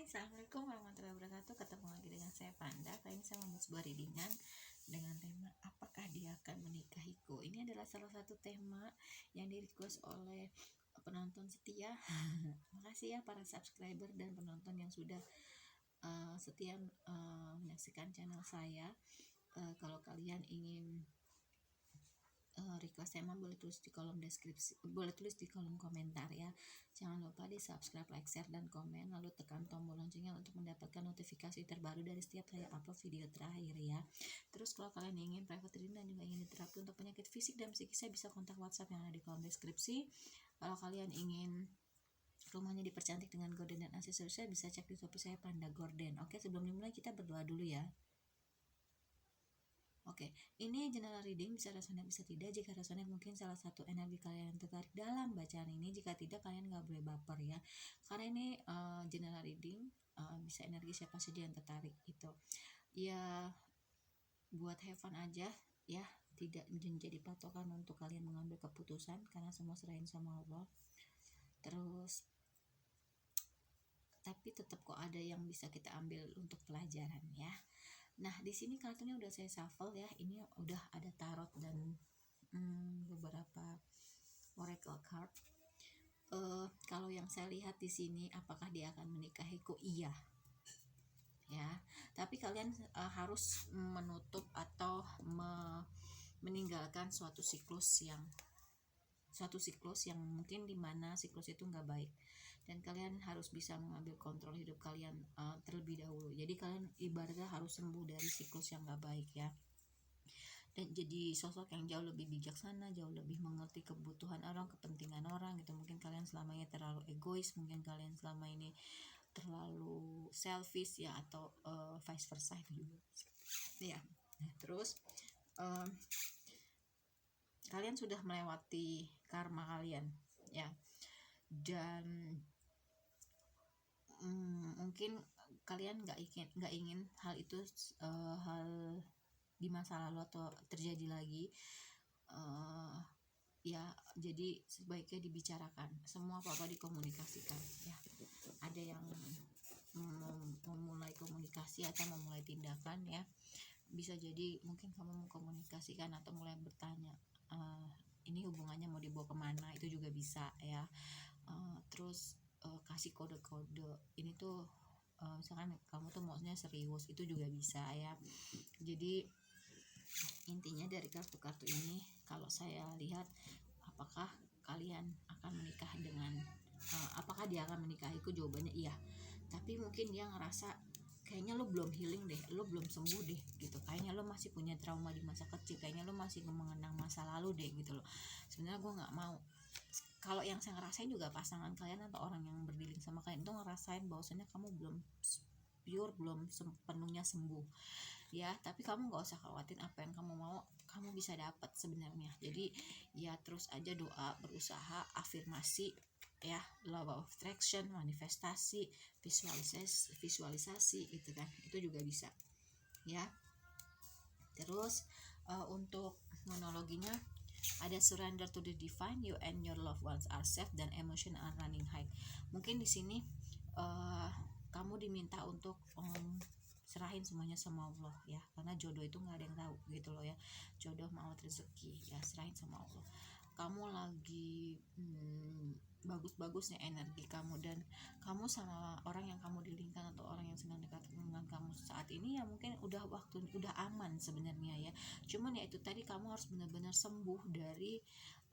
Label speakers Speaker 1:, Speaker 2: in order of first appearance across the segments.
Speaker 1: Assalamualaikum warahmatullahi wabarakatuh. Ketemu lagi dengan saya Panda. Kali ini saya membuat sebuah readingan dengan tema apakah dia akan menikahiku. Ini adalah salah satu tema yang di-request oleh penonton setia. Makasih ya para subscriber dan penonton yang sudah setia menyaksikan channel saya. Kalau kalian ingin request tema boleh tulis di kolom deskripsi, boleh tulis di kolom komentar ya. Jangan lupa di subscribe, like, share, dan komen, lalu tekan tombol loncengnya untuk mendapatkan notifikasi terbaru dari setiap saya upload video terakhir ya. Terus kalau kalian ingin private reading dan juga ingin diterapi untuk penyakit fisik dan psikis, saya bisa kontak WhatsApp yang ada di kolom deskripsi. Kalau kalian ingin rumahnya dipercantik dengan gorden dan aksesoris, saya bisa cek di Shopee saya Panda Gorden. Oke, sebelum dimulai kita berdoa dulu ya. Oke, ini general reading, bisa resonate bisa tidak. Jika resonate mungkin salah satu energi kalian yang tertarik dalam bacaan ini. Jika tidak, kalian nggak boleh baper ya. Karena ini general reading, bisa energi siapa saja yang tertarik gitu. Ya, buat have fun aja ya. Tidak menjadi patokan untuk kalian mengambil keputusan karena semua serahin sama Allah. Terus tapi tetap kok ada yang bisa kita ambil untuk pelajaran ya. Nah, di sini kartunya udah saya shuffle ya. Ini udah ada tarot dan beberapa oracle card. Kalau yang saya lihat di sini, apakah dia akan menikahiku? Iya. Ya, tapi kalian harus menutup atau meninggalkan suatu siklus yang mungkin dimana siklus itu nggak baik, dan kalian harus bisa mengambil kontrol hidup kalian terlebih dahulu. Jadi kalian ibaratnya harus sembuh dari siklus yang nggak baik ya, dan jadi sosok yang jauh lebih bijaksana, jauh lebih mengerti kebutuhan orang, kepentingan orang gitu. Mungkin kalian selama ini terlalu egois, mungkin kalian selama ini terlalu selfish ya, atau vice versa itu juga ya. Nah, terus kalian sudah melewati karma kalian ya, dan mungkin kalian nggak ingin hal itu hal di masa lalu atau terjadi lagi ya. Jadi sebaiknya dibicarakan, semua apa dikomunikasikan ya. Ada yang memulai komunikasi atau memulai tindakan ya. Bisa jadi mungkin kamu mengkomunikasikan atau mulai bertanya ini hubungannya mau dibawa kemana, itu juga bisa ya. Terus kasih kode-kode ini tuh misalkan kamu tuh maunya serius, itu juga bisa ya. Jadi intinya dari kartu-kartu ini, kalau saya lihat, apakah kalian akan menikah dengan apakah dia akan menikahiku? Jawabannya iya. Tapi mungkin dia ngerasa kayaknya lo belum healing deh, lo belum sembuh deh gitu, kayaknya lo masih punya trauma di masa kecil, kayaknya lo masih mengenang masa lalu deh gitu loh. Sebenarnya gue nggak mau. Kalau yang saya ngerasain juga, pasangan kalian atau orang yang berdealing sama kalian itu ngerasain bahwasanya kamu belum pure, belum sepenuhnya sembuh ya. Tapi kamu nggak usah khawatir, apa yang kamu mau kamu bisa dapat sebenarnya. Jadi ya terus aja doa, berusaha, afirmasi ya, law of attraction, manifestasi, visualisasi itu kan, itu juga bisa ya. Terus untuk monologinya ada surrender to the divine, you and your loved ones are safe, dan emotion are running high. Mungkin di sini kamu diminta untuk serahin semuanya sama Allah ya, karena jodoh itu nggak ada yang tahu gitu loh ya. Jodoh, maut, rezeki ya, serahin sama Allah. Kamu lagi bagus-bagusnya energi kamu, dan kamu sama orang yang kamu dilingkan atau orang yang sedang dekat dengan kamu saat ini ya, mungkin udah aman sebenarnya ya. Cuman ya itu tadi, kamu harus benar-benar sembuh dari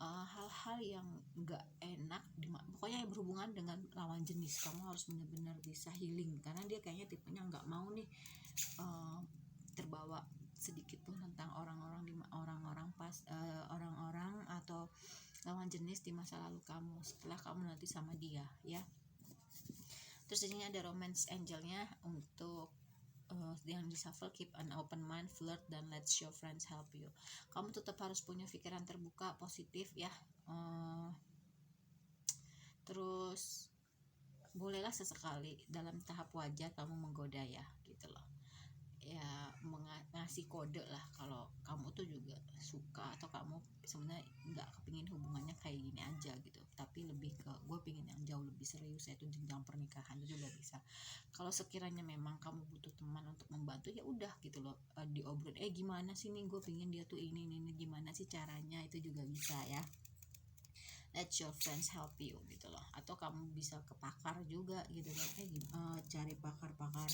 Speaker 1: hal-hal yang nggak enak, pokoknya yang berhubungan dengan lawan jenis. Kamu harus benar-benar bisa healing, karena dia kayaknya tipenya nggak mau nih terbawa sedikit pun tentang orang-orang atau lawan jenis di masa lalu kamu, setelah kamu nanti sama dia ya. Terus di sini ada romance angelnya untuk yang di shuffle, keep an open mind, flirt, dan let your friends help you. Kamu tetap harus punya pikiran terbuka, positif ya. Terus bolehlah sesekali dalam tahap wajar kamu menggoda ya gitu loh ya ngasih kode lah kalau kamu tuh juga suka atau kamu sebenarnya nggak kepingin hubungannya kayak gini aja gitu, tapi lebih ke gue pingin yang jauh lebih serius yaitu jenjang pernikahan, itu juga bisa. Kalau sekiranya memang kamu butuh teman untuk membantu ya udah gitu loh, diobrolin gimana sih nih gue pingin dia tuh ini gimana sih caranya, itu juga bisa ya. Let your friends help you gitu loh, atau kamu bisa ke pakar juga gitu kan, cari pakar-pakar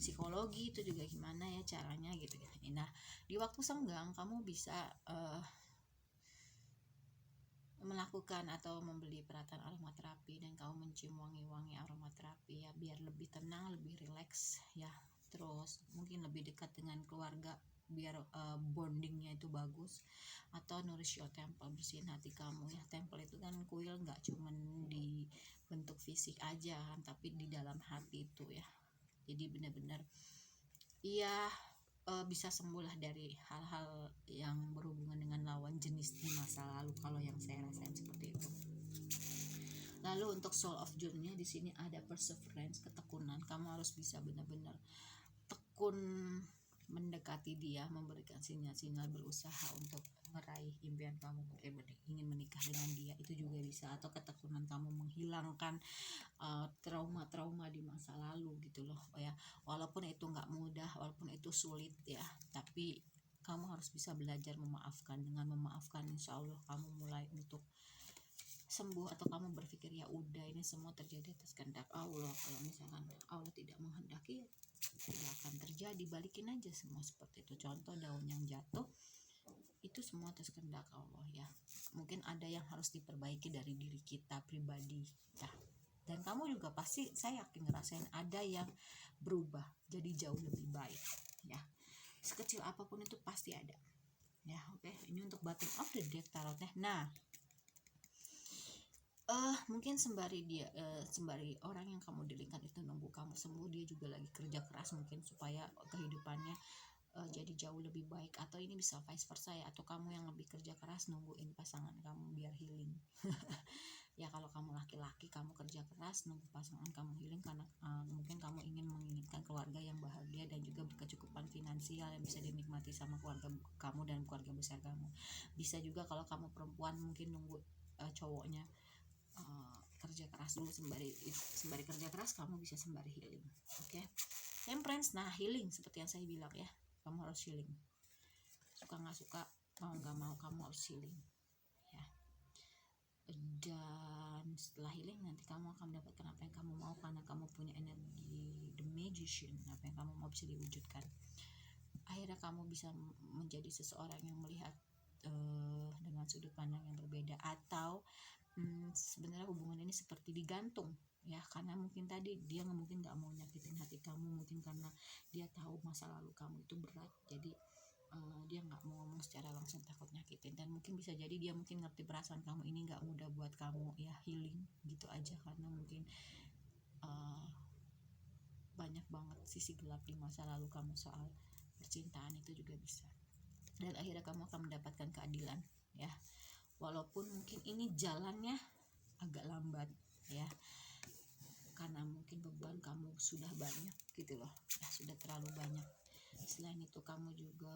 Speaker 1: psikologi itu juga gimana ya caranya gitu. Nah di waktu senggang kamu bisa melakukan atau membeli peralatan aromaterapi dan kamu mencium wangi-wangi aromaterapi ya, biar lebih tenang, lebih rileks ya. Terus mungkin lebih dekat dengan keluarga biar bondingnya itu bagus. Atau nourish your temple, bersihin hati kamu ya. Temple itu kan kuil nggak cuman di bentuk fisik aja kan, tapi di dalam hati itu ya. Jadi benar-benar iya, bisa sembuh lah dari hal-hal yang berhubungan dengan lawan jenis di masa lalu, kalau yang saya rasain seperti itu. Lalu untuk soul of journey di sini ada perseverance, ketekunan. Kamu harus bisa benar-benar tekun mendekati dia, memberikan sinyal-sinyal, berusaha untuk meraih impian kamu, ingin menikah dengan dia, itu juga bisa. Atau ketekunan kamu menghilangkan trauma-trauma di masa lalu gitu loh ya. Walaupun itu nggak mudah, walaupun itu sulit ya, tapi kamu harus bisa belajar memaafkan. Dengan memaafkan insya Allah kamu mulai untuk sembuh, atau kamu berpikir ya udah ini semua terjadi atas kehendak Allah. Kalau misalkan Allah tidak menghendaki tidak akan terjadi, balikin aja semua seperti itu. Contoh daun yang jatuh itu semua atas kehendak Allah ya. Mungkin ada yang harus diperbaiki dari diri kita pribadi ya. Dan kamu juga pasti, saya yakin ngerasain ada yang berubah jadi jauh lebih baik ya. Sekecil apapun itu pasti ada ya. Oke, ini untuk bottom of the deck tarotnya. Nah mungkin sembari orang yang kamu dealingkan itu nunggu kamu sembuh, dia juga lagi kerja keras mungkin supaya kehidupannya jadi jauh lebih baik. Atau ini bisa vice versa ya, atau kamu yang lebih kerja keras nungguin pasangan kamu biar healing. Ya kalau kamu laki-laki, kamu kerja keras nunggu pasangan kamu healing karena mungkin kamu menginginkan keluarga yang bahagia dan juga berkecukupan finansial yang bisa dinikmati sama keluarga kamu dan keluarga besar kamu. Bisa juga kalau kamu perempuan mungkin nunggu cowoknya kerja keras dulu, sembari kerja keras kamu bisa sembari healing. Oke. Temperance, nah healing seperti yang saya bilang ya, kamu harus healing. Suka nggak suka, mau nggak mau kamu harus healing ya. Dan setelah healing nanti kamu akan mendapatkan apa yang kamu mau, karena kamu punya energi the magician. Apa yang kamu mau bisa diwujudkan. Akhirnya kamu bisa menjadi seseorang yang melihat dengan sudut pandang yang berbeda. Atau sebenarnya hubungan ini seperti digantung ya, karena mungkin tadi dia mungkin nggak mau nyakitin hati kamu, mungkin karena dia tahu masa lalu kamu itu berat, jadi dia nggak mau ngomong secara langsung, takut nyakitin. Dan mungkin bisa jadi dia mungkin ngerti perasaan kamu ini nggak mudah buat kamu ya, healing gitu aja, karena mungkin banyak banget sisi gelap di masa lalu kamu soal percintaan, itu juga bisa. Dan akhirnya kamu akan mendapatkan keadilan ya, walaupun mungkin ini jalannya agak lambat ya, karena mungkin beban kamu sudah banyak gitu loh ya, sudah terlalu banyak. Selain itu kamu juga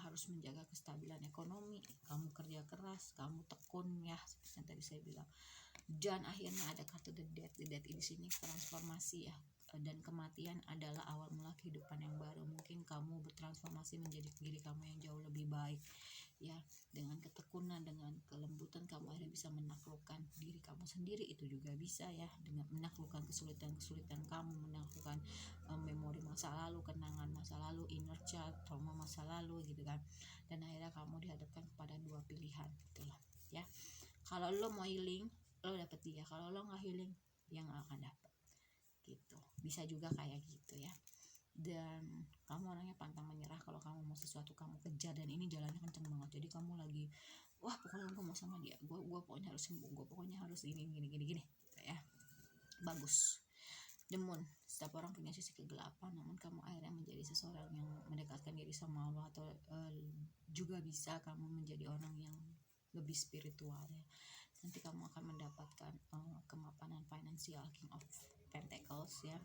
Speaker 1: harus menjaga kestabilan ekonomi, kamu kerja keras, kamu tekun ya seperti yang tadi saya bilang. Dan akhirnya ada kartu the death. The death di sini transformasi ya, dan kematian adalah awal mula kehidupan yang baru. Mungkin kamu bertransformasi menjadi diri kamu yang jauh lebih baik ya, dengan ketekunan, dengan kelembutan kamu akhirnya bisa menaklukkan diri kamu sendiri, itu juga bisa ya, dengan menaklukkan kesulitan kamu, menaklukkan memori masa lalu, kenangan masa lalu, inner child, trauma masa lalu gitu kan. Dan akhirnya kamu dihadapkan kepada dua pilihan gitu loh ya. Kalau lo mau healing, lo dapet dia. Kalau lo nggak healing, dia nggak akan dapet gitu. Bisa juga kayak gitu ya. Dan kamu orangnya pantang menyerah. Kalau kamu mau sesuatu kamu kejar, dan ini jalannya kenceng banget, jadi kamu lagi wah pokoknya gue mau sama dia, gue pokoknya harus sembuh, gue pokoknya harus gini gitu ya. Bagus. The moon, setiap orang punya sisi kegelapan, namun kamu akhirnya menjadi seseorang yang mendekatkan diri sama Allah. Atau juga bisa kamu menjadi orang yang lebih spiritual ya. Nanti kamu akan mendapatkan kemapanan finansial, King of Pentacles ya.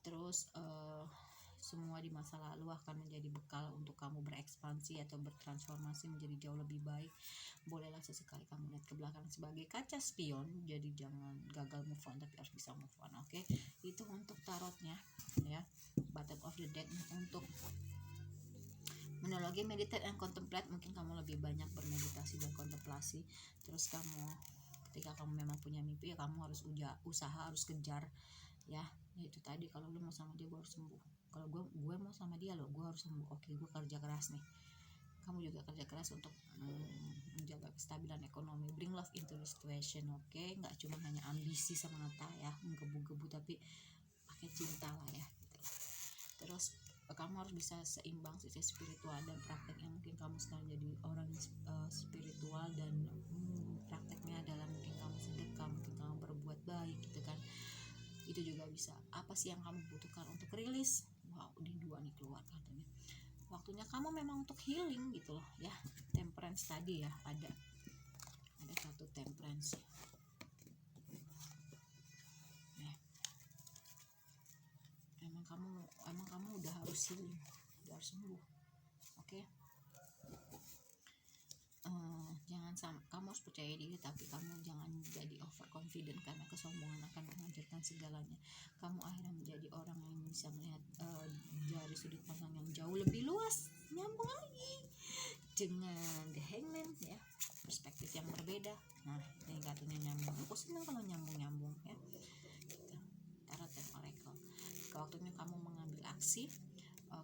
Speaker 1: Terus semua di masa lalu akan menjadi bekal untuk kamu berekspansi atau bertransformasi menjadi jauh lebih baik. Bolehlah sesekali kamu lihat ke belakang sebagai kaca spion, jadi jangan gagal move on tapi harus bisa move on. Oke, itu untuk tarotnya ya. Bottom of the deck. Untuk monologi meditate and contemplate, mungkin kamu lebih banyak bermeditasi dan kontemplasi. Terus kamu ketika kamu memang punya mimpi ya kamu harus usaha, harus kejar ya. Itu tadi, kalau lu mau sama dia gue harus sembuh, kalau gue mau sama dia loh gue harus sembuh. Oke, gue kerja keras nih, kamu juga kerja keras untuk menjaga kestabilan ekonomi. Bring love into the situation. Oke, nggak cuma hanya ambisi semata ya, menggebu-gebu, tapi pakai cinta lah ya gitu. Terus kamu harus bisa seimbang sisi spiritual dan prakteknya. Mungkin kamu sekarang jadi orang spiritual dan prakteknya adalah mungkin kamu sedekah, mungkin kamu berbuat baik gitu kan. Itu juga bisa. Apa sih yang kamu butuhkan untuk rilis? Wow, di 2 nih keluar kartunya. Waktunya kamu memang untuk healing gitu loh ya. Temperance tadi ya, ada satu temperance. Emang kamu udah harus healing, udah harus sembuh. Oke. Kamu harus percaya diri, tapi kamu jangan jadi overconfident karena kesombongan akan menghancurkan segalanya. Kamu akhirnya menjadi orang yang bisa melihat dari sudut pandang yang jauh lebih luas. Nyambung lagi dengan The Hangman ya, perspektif yang berbeda. Nah, ini kartunya nyambung. Aku senang kalau nyambung ya. Gitu. Tarot dan Oracle. Waktunya kamu mengambil aksi.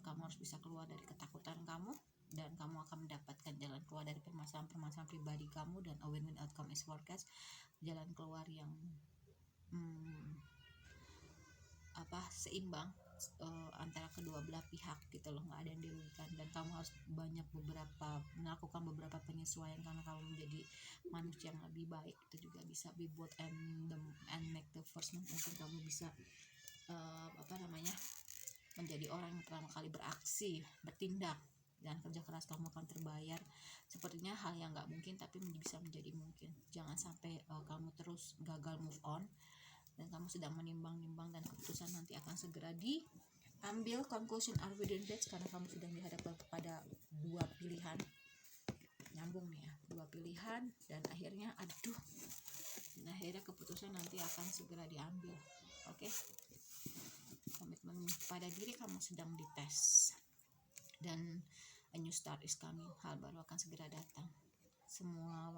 Speaker 1: Kamu harus bisa keluar dari ketakutan kamu, dan kamu akan mendapatkan jalan keluar dari permasalahan pribadi kamu, dan a win-win outcome is forecast. Jalan keluar yang seimbang antara kedua belah pihak gitu loh, nggak ada yang dirugikan. Dan kamu harus melakukan beberapa penyesuaian karena kamu menjadi manusia yang lebih baik. Itu juga bisa be bold and make the first move. Mungkin kamu bisa menjadi orang yang pertama kali beraksi, bertindak, dan kerja keras kamu akan terbayar. Sepertinya hal yang nggak mungkin tapi bisa menjadi mungkin. Jangan sampai kamu terus gagal move on dan kamu sedang menimbang-nimbang, dan keputusan nanti akan segera diambil. Conclusion are within reach, karena kamu sedang dihadapkan kepada 2 pilihan. Nyambung nih ya, 2 pilihan, dan akhirnya keputusan nanti akan segera diambil. Oke. Komitmen pada diri kamu sedang dites, dan a new start is coming. Hal baru akan segera datang. Semua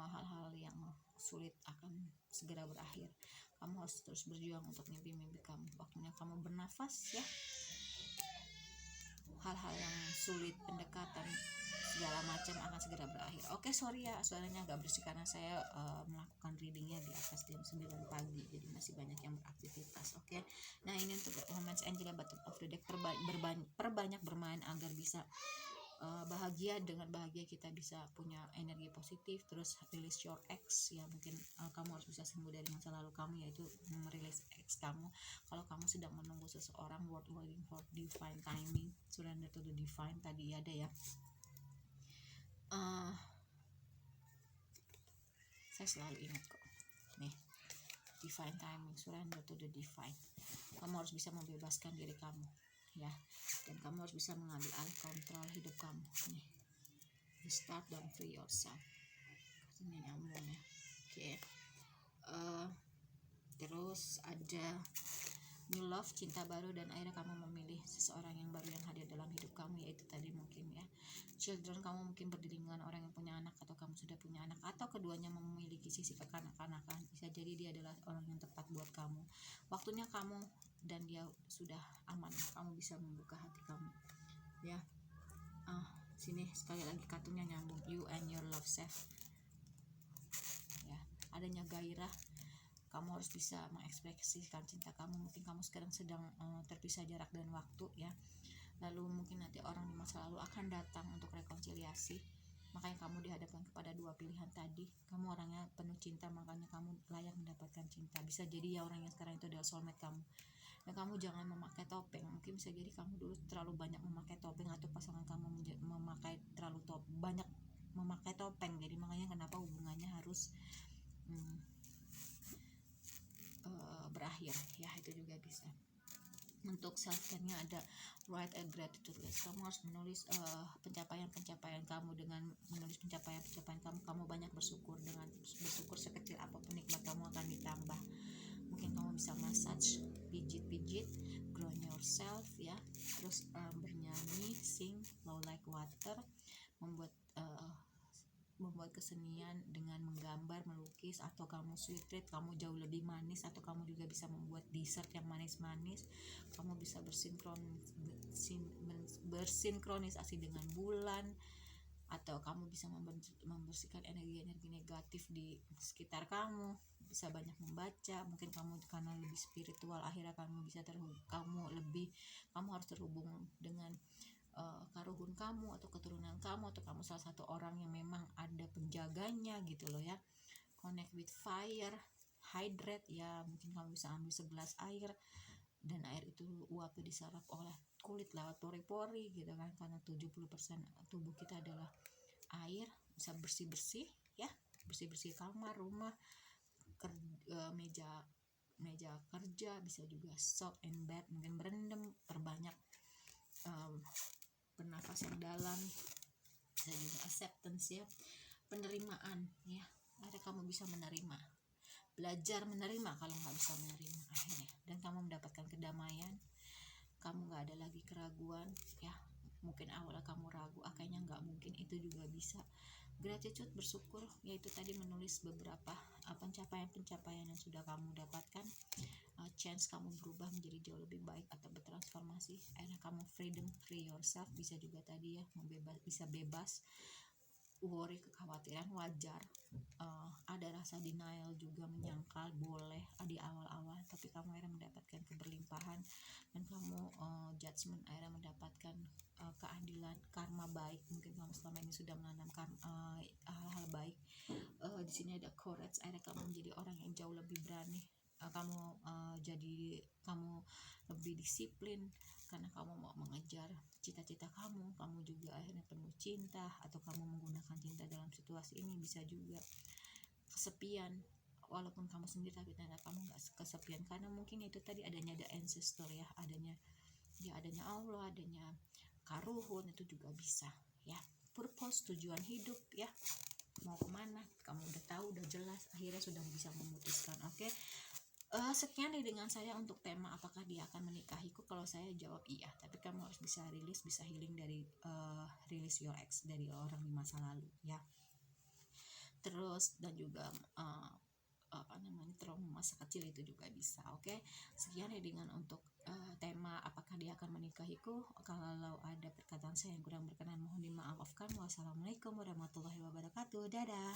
Speaker 1: hal-hal yang sulit akan segera berakhir. Kamu harus terus berjuang untuk mimpi-mimpi kamu. Waktunya kamu bernafas ya. Hal-hal yang sulit, pendekatan segala macam akan segera berakhir. Oke, sorry ya suaranya agak bersih karena saya melakukan readingnya di atas jam 9 pagi, jadi masih banyak yang beraktivitas. Oke. Nah, ini untuk Romance Angel Bottom of the Deck. Perbanyak bermain agar bisa bahagia. Dengan bahagia kita bisa punya energi positif. Terus release your ex ya, mungkin kamu harus bisa sembuh dari masa lalu kamu, yaitu merilis ex kamu. Kalau kamu sedang menunggu seseorang, worth waiting for divine timing, surrender to the divine tadi ada ya. Saya selalu ingat kok nih, divine timing, surrender to the divine. Kamu harus bisa membebaskan diri kamu ya, dan kamu harus bisa mengambil alih kontrol hidup kamu nih. You start dan free yourself. Ini nyambung ya. Oke. Terus ada new love, cinta baru, dan akhirnya kamu memilih seseorang yang baru yang hadir dalam hidup kamu, yaitu tadi mungkin ya children. Kamu mungkin berdiri dengan orang yang punya anak, atau kamu sudah punya anak, atau keduanya memiliki sisi kekanak-kanakan. Bisa jadi dia adalah orang yang tepat buat kamu. Waktunya kamu dan dia sudah aman, kamu bisa membuka hati kamu ya. Sini sekali lagi kartunya nyambung, you and your love safe ya. Adanya gairah, kamu harus bisa mengekspresikan cinta kamu. Mungkin kamu sekarang sedang terpisah jarak dan waktu ya, lalu mungkin nanti orang di masa lalu akan datang untuk rekonsiliasi. Makanya kamu dihadapkan kepada 2 pilihan tadi. Kamu orangnya penuh cinta, makanya kamu layak mendapatkan cinta. Bisa jadi ya orang yang sekarang itu adalah soulmate kamu. Dan kamu jangan memakai topeng. Mungkin bisa jadi kamu dulu terlalu banyak memakai topeng, atau pasangan kamu banyak memakai topeng. Jadi makanya kenapa hubungannya harus berakhir ya, itu juga bisa. Untuk self care-nya ada write a gratitude list. Kamu harus menulis pencapaian-pencapaian kamu. Dengan menulis pencapaian-pencapaian kamu, kamu banyak bersyukur. Dengan bersyukur sekecil apapun nikmat kamu akan ditambah. Mungkin kamu bisa massage, pijit-pijit, ground yourself ya. Terus bernyanyi, sing, flow like water, membuat kesenian dengan menggambar, melukis, atau kamu sweet treat, kamu jauh lebih manis, atau kamu juga bisa membuat dessert yang manis-manis. Kamu bisa bersinkronisasi dengan bulan, atau kamu bisa membersihkan energi-energi negatif di sekitar kamu. Bisa banyak membaca, mungkin kamu karena lebih spiritual, akhirnya kamu bisa kamu harus terhubung dengan karuhun kamu atau keturunan kamu, atau kamu salah satu orang yang memang ada penjaganya gitu loh ya. Connect with fire, hydrate ya, mungkin kamu bisa ambil segelas air, dan air itu uapnya diserap oleh kulit lewat pori-pori gitu kan, karena 70% tubuh kita adalah air. Bisa bersih-bersih ya, bersih-bersih kamar, rumah, meja kerja, bisa juga soak and bath, mungkin berendam, perbanyak bernafas yang dalam, dan juga acceptance ya, penerimaan ya. Akhirnya kamu bisa menerima, belajar menerima kalau nggak bisa menerima akhirnya, dan kamu mendapatkan kedamaian. Kamu nggak ada lagi keraguan ya. Mungkin awalnya kamu ragu, kayaknya nggak mungkin, itu juga bisa. Gratitude, bersyukur, yaitu tadi menulis beberapa pencapaian-pencapaian yang sudah kamu dapatkan. Chance kamu berubah menjadi jauh lebih baik atau bertransformasi. Akhirnya kamu free yourself, bisa juga tadi ya, bisa bebas. Worry, kekhawatiran wajar. Ada rasa denial juga, menyangkal boleh di awal-awal, tapi kamu akhirnya mendapatkan keberlimpahan, dan kamu judgment akhirnya mendapatkan keadilan, karma baik. Mungkin kamu selama ini sudah menanamkan hal-hal baik. Di sini ada courage, akhirnya kamu menjadi orang yang jauh lebih berani. Kamu lebih disiplin karena kamu mau mengejar cita-cita kamu. Kamu juga akhirnya penuh cinta, atau kamu menggunakan cinta dalam situasi ini. Bisa juga kesepian, walaupun kamu sendiri, tapi ternyata kamu nggak kesepian, karena mungkin itu tadi adanya ancestor ya, adanya Allah, adanya karuhun, itu juga bisa ya. Purpose, tujuan hidup ya, mau kemana, kamu udah tahu, udah jelas, akhirnya sudah bisa memutuskan. Oke. Sekian nih dengan saya untuk tema apakah dia akan menikahiku. Kalau saya jawab iya, tapi kamu harus bisa bisa healing dari release your ex, dari orang di masa lalu ya. Terus dan juga trauma masa kecil itu juga bisa. Oke. Sekian ya dengan untuk tema apakah dia akan menikahiku. Kalau ada perkataan saya yang kurang berkenan, mohon dimaafkan. Wassalamualaikum warahmatullahi wabarakatuh. Dadah.